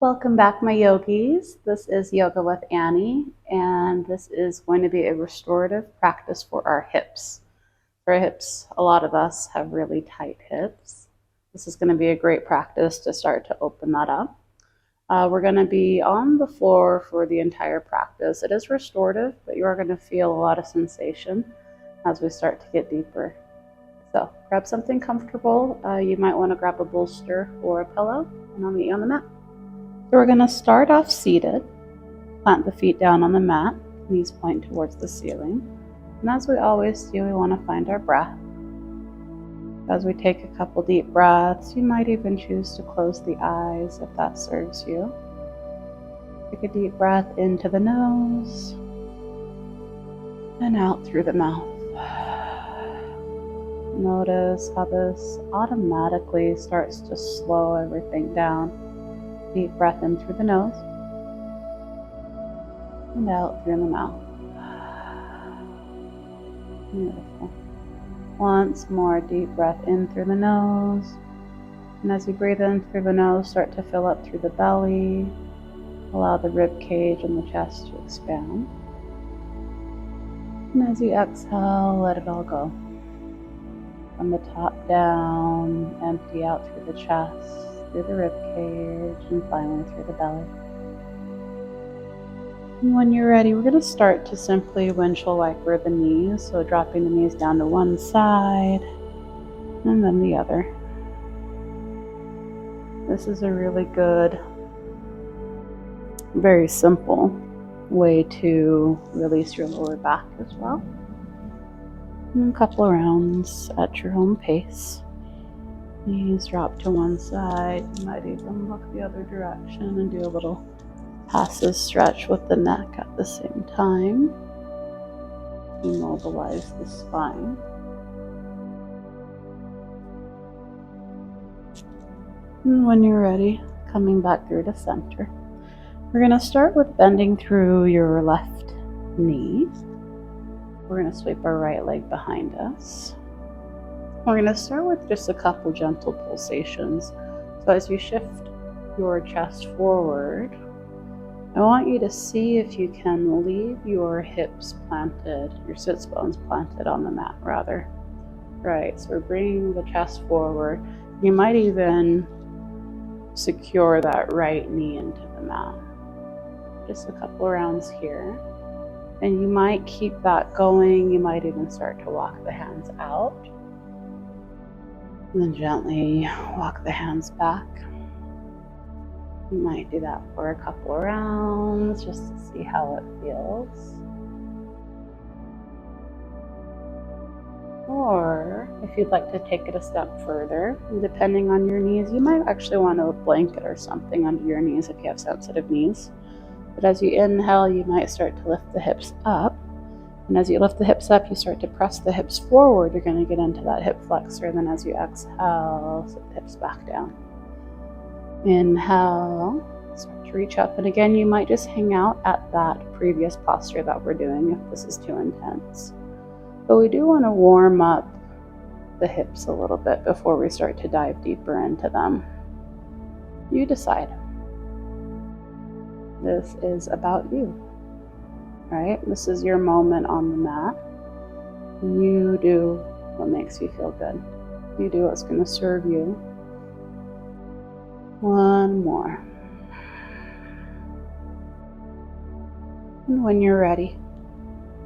Welcome back, my yogis. This is Yoga with Annie, and this is going to be a restorative practice for our hips. For our hips, a lot of us have really tight hips. This is going to be a great practice to start to open that up. We're going to be on the floor for the entire practice. It is restorative, but you are going to feel a lot of sensation as we start to get deeper. So grab something comfortable. You might want to grab a bolster or a pillow, and I'll meet you on the mat. So we're going to start off seated, plant the feet down on the mat, knees point towards the ceiling. And as we always do, we want to find our breath. As we take a couple deep breaths, you might even choose to close the eyes if that serves you. Take a deep breath into the nose and out through the mouth. Notice how this automatically starts to slow everything down. Deep breath in through the nose and out through the mouth. Beautiful. Once more, deep breath in through the nose. And as you breathe in through the nose, start to fill up through the belly. Allow the rib cage and the chest to expand. And as you exhale, let it all go. From the top down, empty out through the chest, through the rib cage, and finally through the belly. And when you're ready, we're going to start to simply windshield wiper the knees, so dropping the knees down to one side and then the other. This is a really good, very simple way to release your lower back as well. And a couple of rounds at your own pace. Knees drop to one side. You might even look the other direction and do a little passive stretch with the neck at the same time. Immobilize the spine. And when you're ready, coming back through to center. We're going to start with bending through your left knee. We're going to sweep our right leg behind us. We're going to start with just a couple gentle pulsations. So as you shift your chest forward, I want you to see if you can leave your hips planted, your sits bones planted on the mat rather. Right, so we're bringing the chest forward. You might even secure that right knee into the mat. Just a couple rounds here. And you might keep that going. You might even start to walk the hands out. And then gently walk the hands back. You might do that for a couple of rounds just to see how it feels. Or if you'd like to take it a step further, depending on your knees, you might actually want a blanket or something under your knees if you have sensitive knees. But as you inhale, you might start to lift the hips up. And as you lift the hips up, you start to press the hips forward. You're going to get into that hip flexor. And then as you exhale, sit the hips back down. Inhale, start to reach up. And again, you might just hang out at that previous posture that we're doing if this is too intense. But we do want to warm up the hips a little bit before we start to dive deeper into them. You decide. This is about you, right? This is your moment on the mat. You do what makes you feel good. You do what's going to serve you. One more. And when you're ready,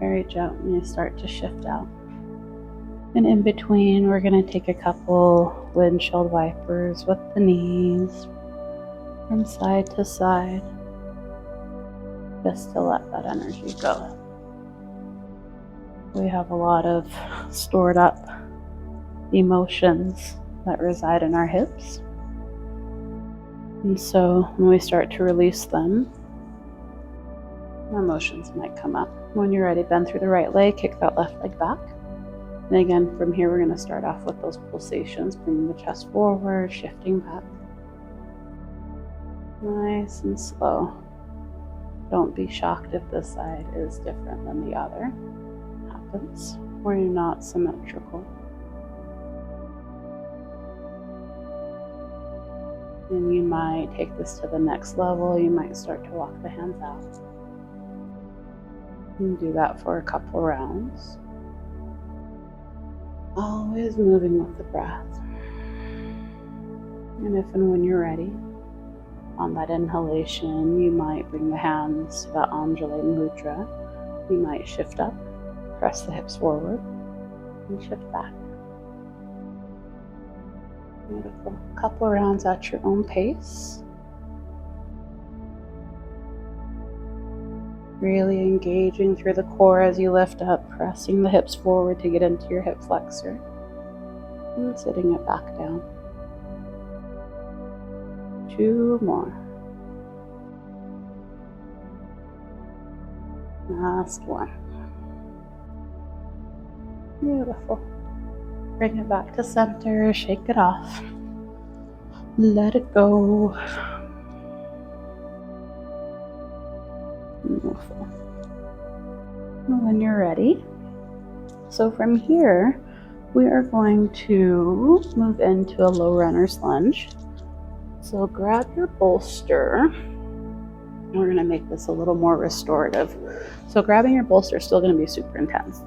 very gently start to shift out. And in between, we're going to take a couple windshield wipers with the knees from side to side, just to let that energy go. We have a lot of stored up emotions that reside in our hips. And so when we start to release them, emotions might come up. When you're ready, bend through the right leg, kick that left leg back. And again, from here, we're going to start off with those pulsations, bringing the chest forward, shifting back. Nice and slow. Don't be shocked if this side is different than the other. It happens where you're not symmetrical. And you might take this to the next level. You might start to walk the hands out. And do that for a couple rounds. Always moving with the breath. And if and when you're ready, on that inhalation, you might bring the hands to that Undulating Mudra. You might shift up, press the hips forward, and shift back. Beautiful. A couple of rounds at your own pace. Really engaging through the core as you lift up, pressing the hips forward to get into your hip flexor. And sitting it back down. 2 more. Last one. Beautiful. Bring it back to center, shake it off. Let it go. Beautiful. And when you're ready, so from here, we are going to move into a low runner's lunge. So grab your bolster. We're going to make this a little more restorative. So grabbing your bolster is still going to be super intense.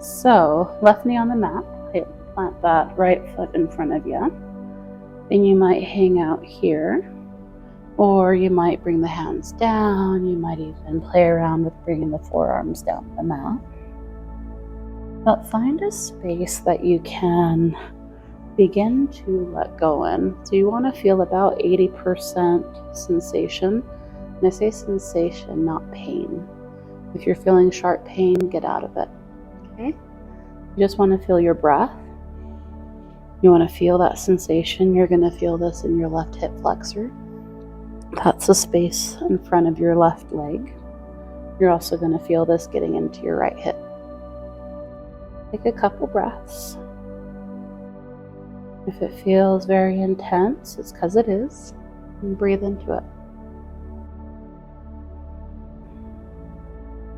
So left knee on the mat, plant that right foot in front of you. Then you might hang out here, or you might bring the hands down. You might even play around with bringing the forearms down the mat. But find a space that you can begin to let go in. So you want to feel about 80% sensation. And I say sensation, not pain. If you're feeling sharp pain, get out of it. Okay? You just want to feel your breath. You want to feel that sensation. You're going to feel this in your left hip flexor. That's the space in front of your left leg. You're also going to feel this getting into your right hip. Take a couple breaths. If it feels very intense, it's because it is. And breathe into it.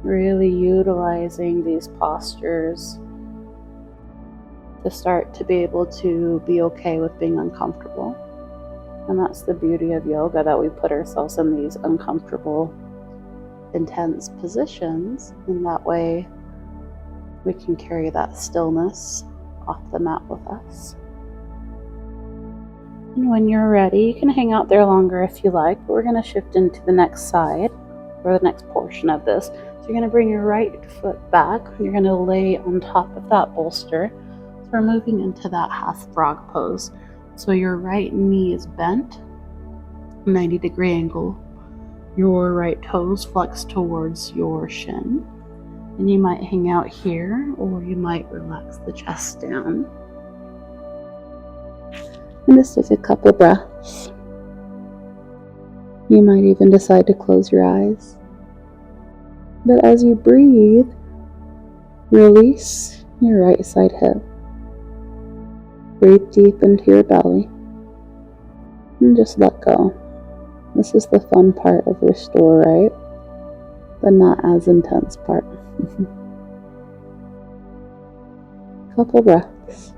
Really utilizing these postures to start to be able to be okay with being uncomfortable. And that's the beauty of yoga, that we put ourselves in these uncomfortable, intense positions. And that way we can carry that stillness off the mat with us. And when you're ready, you can hang out there longer if you like, but we're going to shift into the next side, or the next portion of this. So you're going to bring your right foot back. You're going to lay on top of that bolster. So we're moving into that half frog pose. So your right knee is bent, 90-degree angle. Your right toes flex towards your shin. And you might hang out here, or you might relax the chest down. And just take a couple breaths. You might even decide to close your eyes. But as you breathe, release your right side hip. Breathe deep into your belly. And just let go. This is the fun part of restore, right? The not as intense part. Couple breaths.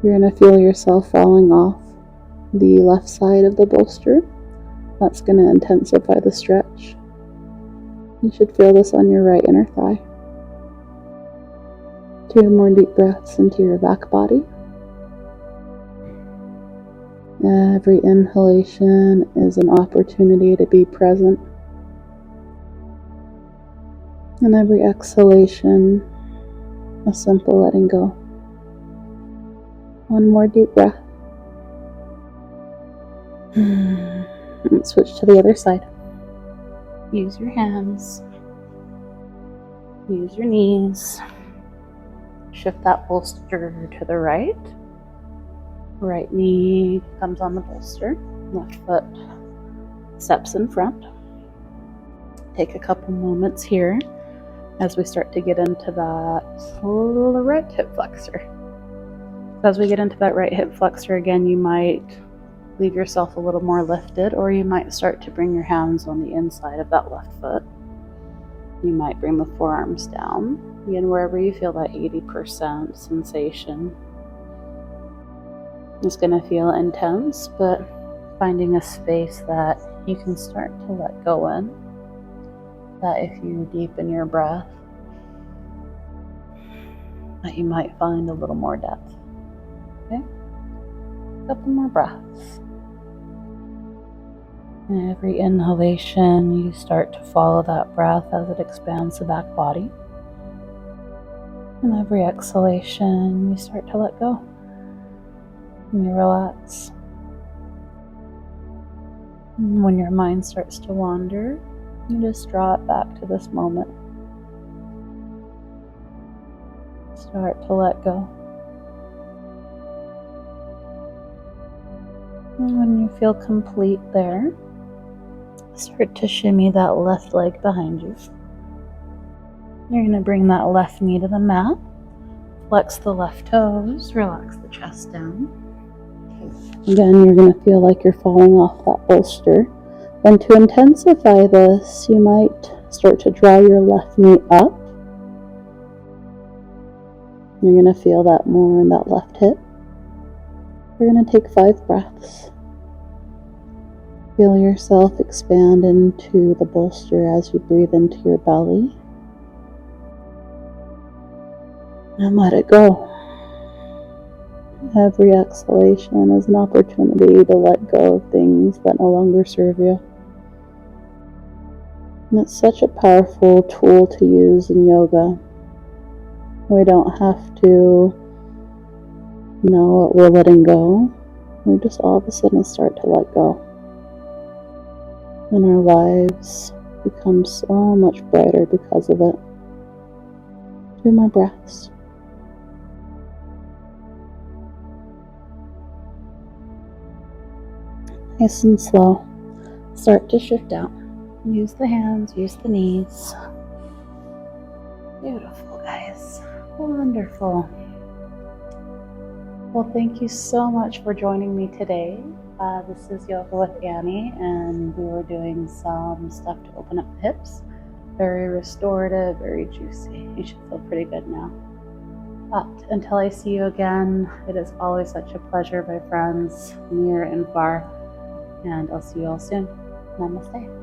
You're going to feel yourself falling off the left side of the bolster. That's going to intensify the stretch. You should feel this on your right inner thigh. 2 more deep breaths into your back body. Every inhalation is an opportunity to be present. And every exhalation, a simple letting go. 1 more deep breath. And switch to the other side. Use your hands. Use your knees. Shift that bolster to the right. Right knee comes on the bolster. Left foot steps in front. Take a couple moments here as we start to get into that right hip flexor. As we get into that right hip flexor again, you might leave yourself a little more lifted, or you might start to bring your hands on the inside of that left foot. You might bring the forearms down. Again, wherever you feel that 80% sensation. It's going to feel intense, but finding a space that you can start to let go in, that if you deepen your breath, that you might find a little more depth. Okay? A couple more breaths. And every inhalation, you start to follow that breath as it expands the back body. And every exhalation, you start to let go. And you relax. And when your mind starts to wander, you just draw it back to this moment. Start to let go. And when you feel complete there, start to shimmy that left leg behind you. You're going to bring that left knee to the mat. Flex the left toes, relax the chest down. Again, you're going to feel like you're falling off that bolster. And to intensify this, you might start to draw your left knee up. You're going to feel that more in that left hip. We're going to take 5 breaths. Feel yourself expand into the bolster as you breathe into your belly. And let it go. Every exhalation is an opportunity to let go of things that no longer serve you. And it's such a powerful tool to use in yoga. We don't have to know what we're letting go. We just all of a sudden start to let go. And our lives become so much brighter because of it. 2 more breaths. Nice and slow. Start to shift out. Use the hands, use the knees. Beautiful, guys. Wonderful. Well, thank you so much for joining me today. This is Yoga with Annie, and we were doing some stuff to open up the hips. Very restorative, very juicy. You should feel pretty good now. But until I see you again, it is always such a pleasure, my friends, near and far. And I'll see you all soon. Namaste.